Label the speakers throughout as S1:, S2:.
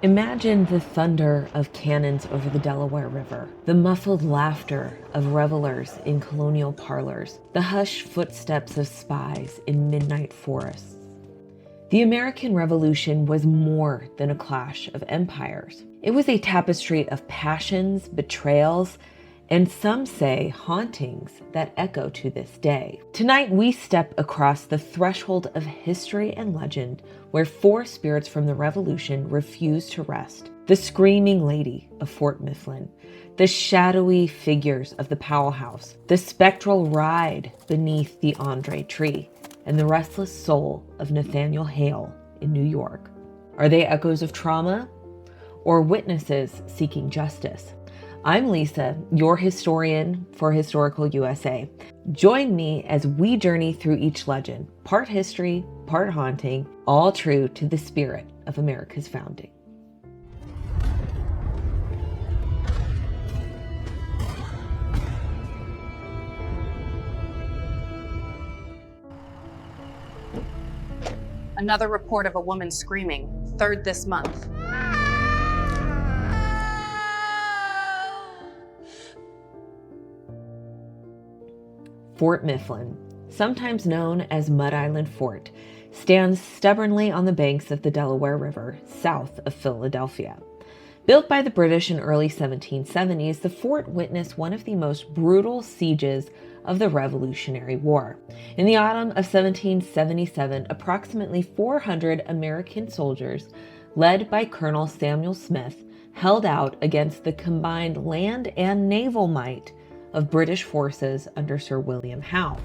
S1: Imagine the thunder of cannons over the Delaware River, the muffled laughter of revelers in colonial parlors, the hushed footsteps of spies in midnight forests. The American Revolution was more than a clash of empires. It was a tapestry of passions, betrayals, and some say hauntings that echo to this day. Tonight, we step across the threshold of history and legend where four spirits from the Revolution refuse to rest. The screaming lady of Fort Mifflin, the shadowy figures of the Powel House, the spectral ride beneath the Andre tree, and the restless soul of Nathaniel Hale in New York. Are they echoes of trauma or witnesses seeking justice? I'm Lisa, your historian for Historical USA. Join me as we journey through each legend, part history, part haunting, all true to the spirit of America's founding.
S2: Another report of a woman screaming, third this month.
S1: Fort Mifflin, sometimes known as Mud Island Fort, stands stubbornly on the banks of the Delaware River, south of Philadelphia. Built by the British in early 1770s, the fort witnessed one of the most brutal sieges of the Revolutionary War. In the autumn of 1777, approximately 400 American soldiers, led by Colonel Samuel Smith, held out against the combined land and naval might of British forces under Sir William Howe.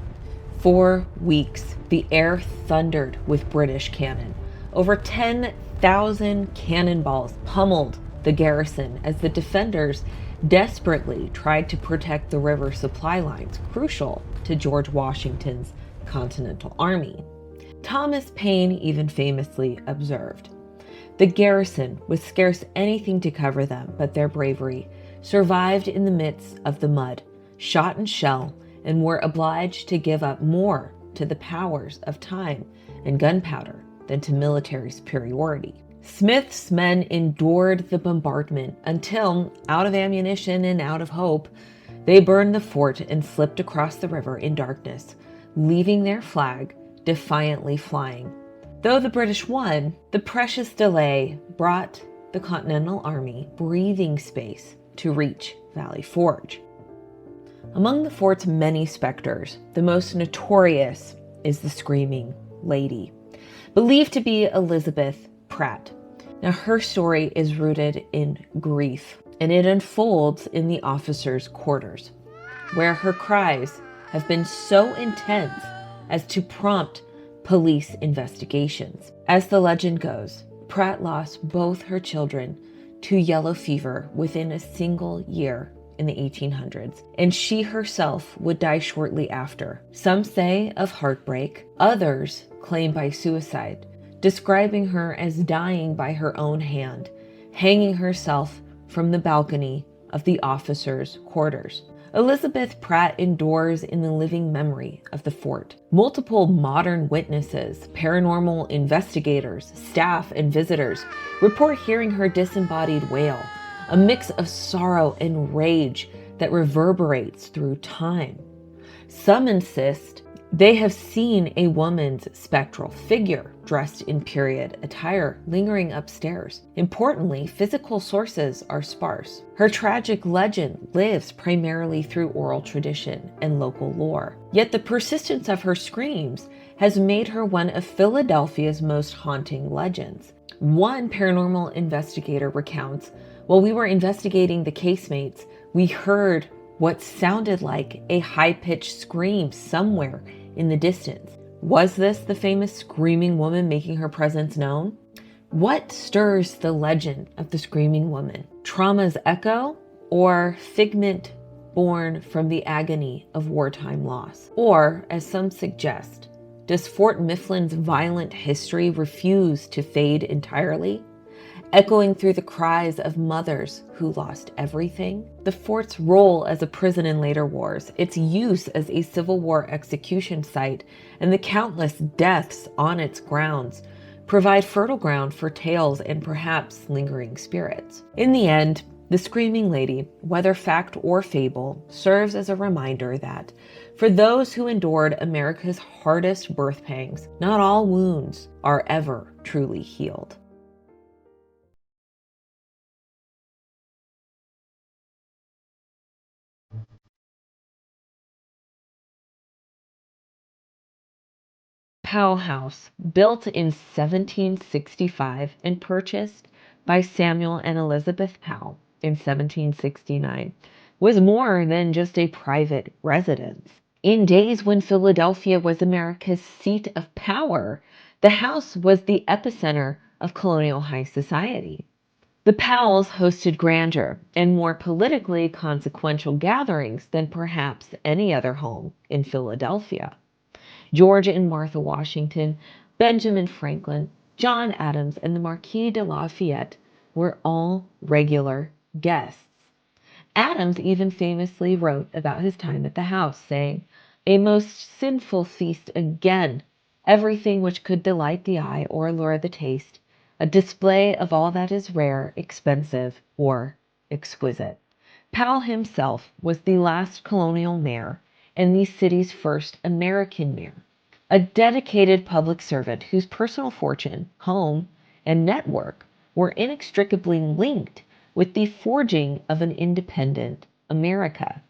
S1: For weeks, the air thundered with British cannon. Over 10,000 cannonballs pummeled the garrison as the defenders desperately tried to protect the river supply lines crucial to George Washington's Continental Army. Thomas Paine even famously observed, "The garrison, with scarce anything to cover them but their bravery, survived in the midst of the mud, shot and shell, and were obliged to give up more to the powers of time and gunpowder than to military superiority." Smith's men endured the bombardment until, out of ammunition and out of hope, they burned the fort and slipped across the river in darkness, leaving their flag defiantly flying. Though the British won, the precious delay brought the Continental Army breathing space to reach Valley Forge. Among the fort's many specters, the most notorious is the Screaming Lady, believed to be Elizabeth Pratt. Now, her story is rooted in grief, and it unfolds in the officers' quarters, where her cries have been so intense as to prompt police investigations. As the legend goes, Pratt lost both her children to yellow fever within a single year in the 1800s, and she herself would die shortly after. Some say of heartbreak, others claim by suicide, describing her as dying by her own hand, hanging herself from the balcony of the officers' quarters. Elizabeth Pratt endures in the living memory of the fort. Multiple modern witnesses, paranormal investigators, staff, and visitors report hearing her disembodied wail, a mix of sorrow and rage that reverberates through time. Some insist they have seen a woman's spectral figure dressed in period attire lingering upstairs. Importantly, physical sources are sparse. Her tragic legend lives primarily through oral tradition and local lore. Yet the persistence of her screams has made her one of Philadelphia's most haunting legends. One paranormal investigator recounts, "While we were investigating the casemates, we heard what sounded like a high-pitched scream somewhere in the distance. Was this the famous screaming woman making her presence known?" What stirs the legend of the screaming woman? Trauma's echo, or figment born from the agony of wartime loss? Or, as some suggest, does Fort Mifflin's violent history refuse to fade entirely, echoing through the cries of mothers who lost everything? The fort's role as a prison in later wars, its use as a Civil War execution site, and the countless deaths on its grounds provide fertile ground for tales and perhaps lingering spirits. In the end, the Screaming Lady, whether fact or fable, serves as a reminder that, for those who endured America's hardest birth pangs, not all wounds are ever truly healed. Powel House, built in 1765 and purchased by Samuel and Elizabeth Powell in 1769, was more than just a private residence. In days when Philadelphia was America's seat of power, the house was the epicenter of colonial high society. The Powells hosted grander and more politically consequential gatherings than perhaps any other home in Philadelphia. George and Martha Washington, Benjamin Franklin, John Adams, and the Marquis de Lafayette were all regular guests. Adams even famously wrote about his time at the house, saying, "A most sinful feast again, everything which could delight the eye or allure the taste, a display of all that is rare, expensive, or exquisite." Powell himself was the last colonial mayor and the city's first American mayor, a dedicated public servant whose personal fortune, home, and network were inextricably linked with the forging of an independent America.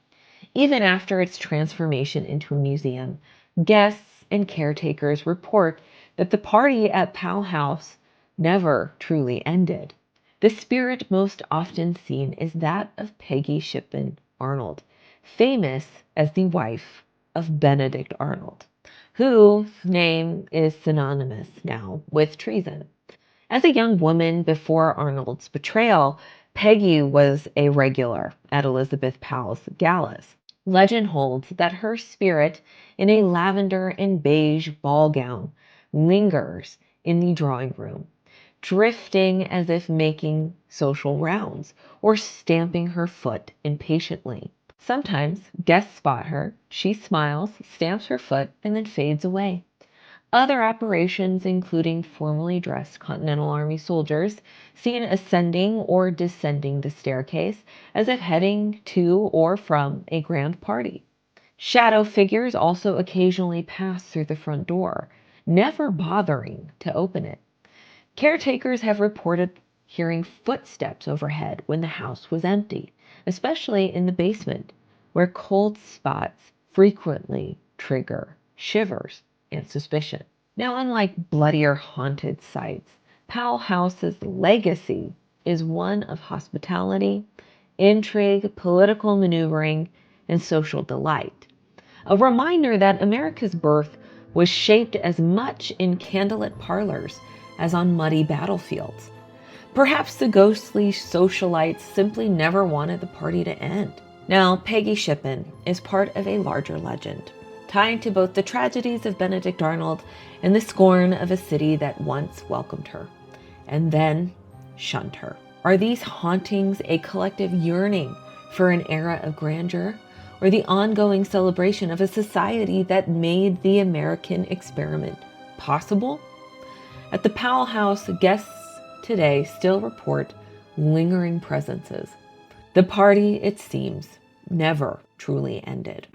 S1: Even after its transformation into a museum, guests and caretakers report that the party at Powell House never truly ended. The spirit most often seen is that of Peggy Shipman Arnold, famous as the wife of Benedict Arnold, whose name is synonymous now with treason. As a young woman before Arnold's betrayal, Peggy was a regular at Elizabeth Powell's galas. Legend holds that her spirit in a lavender and beige ball gown lingers in the drawing room, drifting as if making social rounds or stamping her foot impatiently. Sometimes guests spot her, she smiles, stamps her foot, and then fades away. Other apparitions, including formally dressed Continental Army soldiers, seen ascending or descending the staircase as if heading to or from a grand party. Shadow figures also occasionally pass through the front door, never bothering to open it. Caretakers have reported hearing footsteps overhead when the house was empty, especially in the basement, where cold spots frequently trigger shivers and suspicion. Now, unlike bloodier haunted sites, Powell House's legacy is one of hospitality, intrigue, political maneuvering, and social delight. A reminder that America's birth was shaped as much in candlelit parlors as on muddy battlefields. Perhaps the ghostly socialites simply never wanted the party to end. Now, Peggy Shipman is part of a larger legend, tied to both the tragedies of Benedict Arnold and the scorn of a city that once welcomed her, and then shunned her. Are these hauntings a collective yearning for an era of grandeur, or the ongoing celebration of a society that made the American experiment possible? At the Powell House, guests today still report lingering presences. The party, it seems, never truly ended.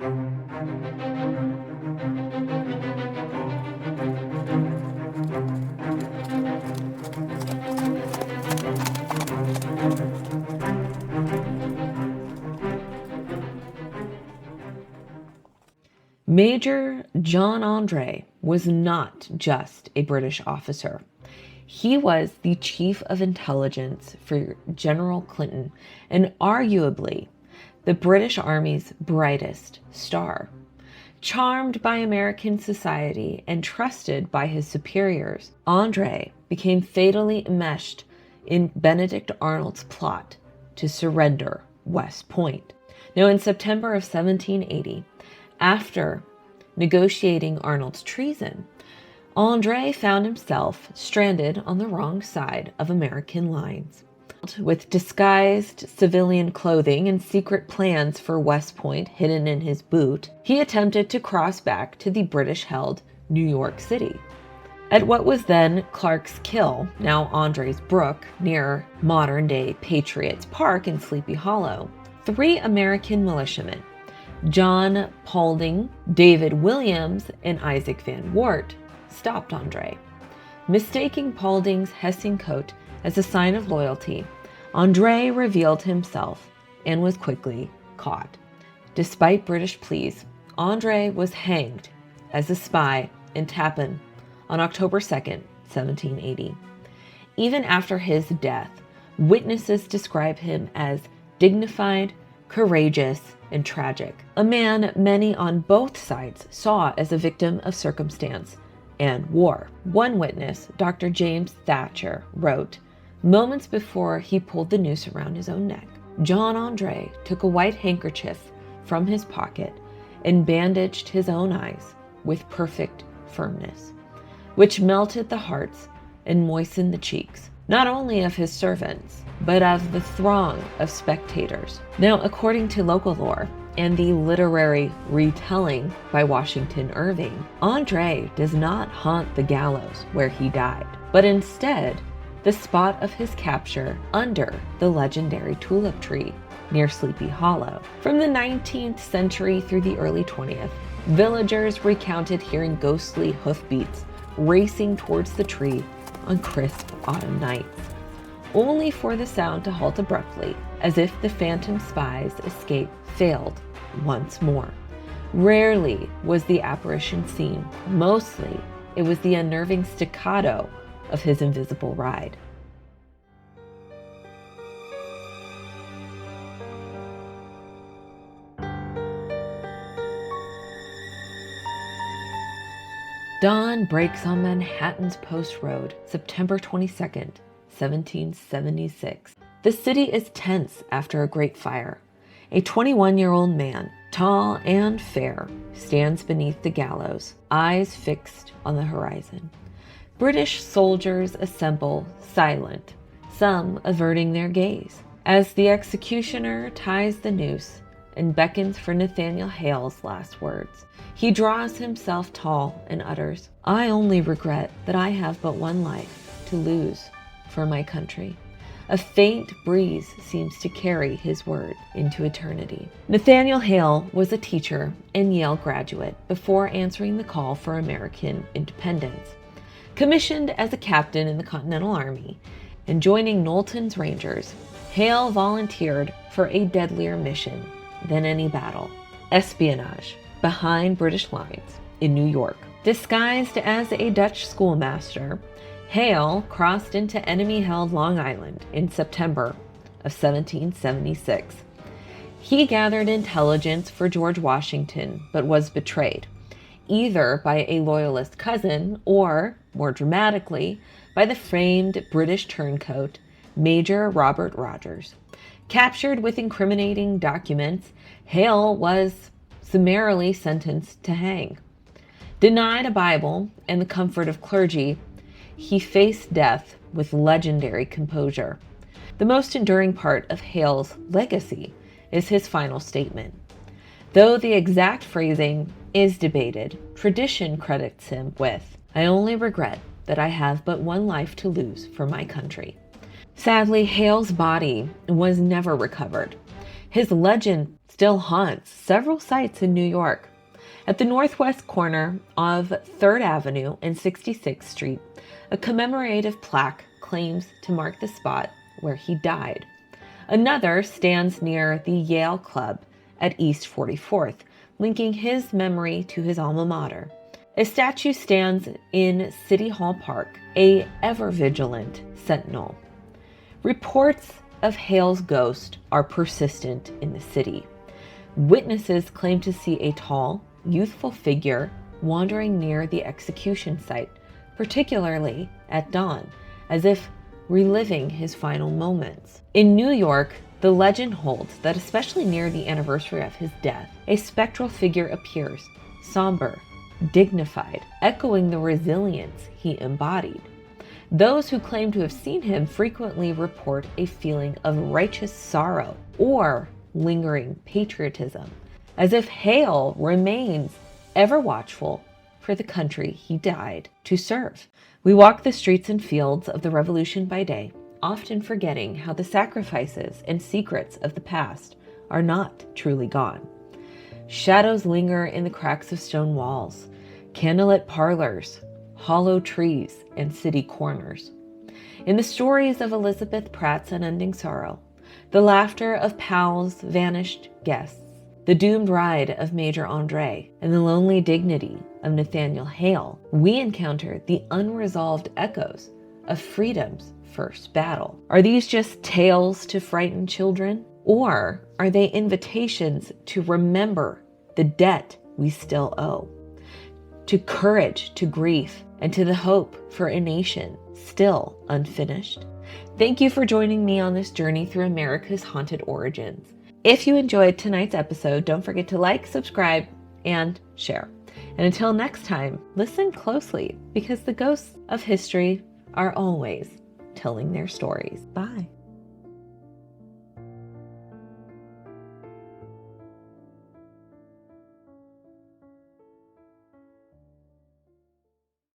S1: Major John Andre was not just a British officer. He was the chief of intelligence for General Clinton and arguably the British Army's brightest star. Charmed by American society and trusted by his superiors, Andre became fatally enmeshed in Benedict Arnold's plot to surrender West Point. Now, in September of 1780, after negotiating Arnold's treason, Andre found himself stranded on the wrong side of American lines. With disguised civilian clothing and secret plans for West Point hidden in his boot, he attempted to cross back to the British-held New York City. At what was then Clark's Kill, now Andre's Brook, near modern-day Patriots Park in Sleepy Hollow, 3 American militiamen, John Paulding, David Williams, and Isaac Van Wart, stopped Andre. Mistaking Paulding's Hessian coat as a sign of loyalty, Andre revealed himself and was quickly caught. Despite British pleas, Andre was hanged as a spy in Tappan on October 2nd, 1780. Even after his death, witnesses describe him as dignified, courageous, and tragic, a man many on both sides saw as a victim of circumstance and war. One witness, Dr. James Thatcher, wrote, "Moments before he pulled the noose around his own neck, John Andre took a white handkerchief from his pocket and bandaged his own eyes with perfect firmness, which melted the hearts and moistened the cheeks, not only of his servants, but of the throng of spectators." Now, according to local lore and the literary retelling by Washington Irving, Andre does not haunt the gallows where he died, but instead the spot of his capture under the legendary tulip tree near Sleepy Hollow. From the 19th century through the early 20th, villagers recounted hearing ghostly hoofbeats racing towards the tree on crisp autumn nights, only for the sound to halt abruptly, as if the phantom spy's escape failed once more. Rarely was the apparition seen. Mostly, it was the unnerving staccato of his invisible ride. Dawn breaks on Manhattan's Post Road, September 22nd, 1776. The city is tense after a great fire. A 21-year-old man, tall and fair, stands beneath the gallows, eyes fixed on the horizon. British soldiers assemble, silent, some averting their gaze, as the executioner ties the noose and beckons for Nathaniel Hale's last words. He draws himself tall and utters, "I only regret that I have but one life to lose for my country." A faint breeze seems to carry his word into eternity. Nathaniel Hale was a teacher and Yale graduate before answering the call for American independence. Commissioned as a captain in the Continental Army and joining Knowlton's Rangers, Hale volunteered for a deadlier mission than any battle: espionage behind British lines in New York. Disguised as a Dutch schoolmaster, Hale crossed into enemy-held Long Island in September of 1776. He gathered intelligence for George Washington, but was betrayed, either by a loyalist cousin or, more dramatically, by the famed British turncoat, Major Robert Rogers. Captured with incriminating documents, Hale was summarily sentenced to hang. Denied a Bible and the comfort of clergy, he faced death with legendary composure. The most enduring part of Hale's legacy is his final statement. Though the exact phrasing is debated, tradition credits him with, "I only regret that I have but one life to lose for my country." Sadly, Hale's body was never recovered. His legend still haunts several sites in New York. At the northwest corner of 3rd Avenue and 66th Street, a commemorative plaque claims to mark the spot where he died. Another stands near the Yale Club at East 44th, linking his memory to his alma mater. A statue stands in City Hall Park, a ever-vigilant sentinel. Reports of Hale's ghost are persistent in the city. Witnesses claim to see a tall, youthful figure wandering near the execution site, particularly at dawn, as if reliving his final moments. In New York, the legend holds that especially near the anniversary of his death, a spectral figure appears, somber, dignified, echoing the resilience he embodied. Those who claim to have seen him frequently report a feeling of righteous sorrow or lingering patriotism, as if Hale remains ever watchful, for the country he died to serve. We walk the streets and fields of the Revolution by day, often forgetting how the sacrifices and secrets of the past are not truly gone. Shadows linger in the cracks of stone walls, candlelit parlors, hollow trees, and city corners. In the stories of Elizabeth Pratt's unending sorrow, the laughter of Powell's vanished guests, the doomed ride of Major Andre, and the lonely dignity of Nathaniel Hale, we encounter the unresolved echoes of freedom's first battle. Are these just tales to frighten children? Or are they invitations to remember the debt we still owe? To courage, to grief, and to the hope for a nation still unfinished? Thank you for joining me on this journey through America's haunted origins. If you enjoyed tonight's episode, don't forget to like, subscribe, and share. And until next time, listen closely because the ghosts of history are always telling their stories. Bye.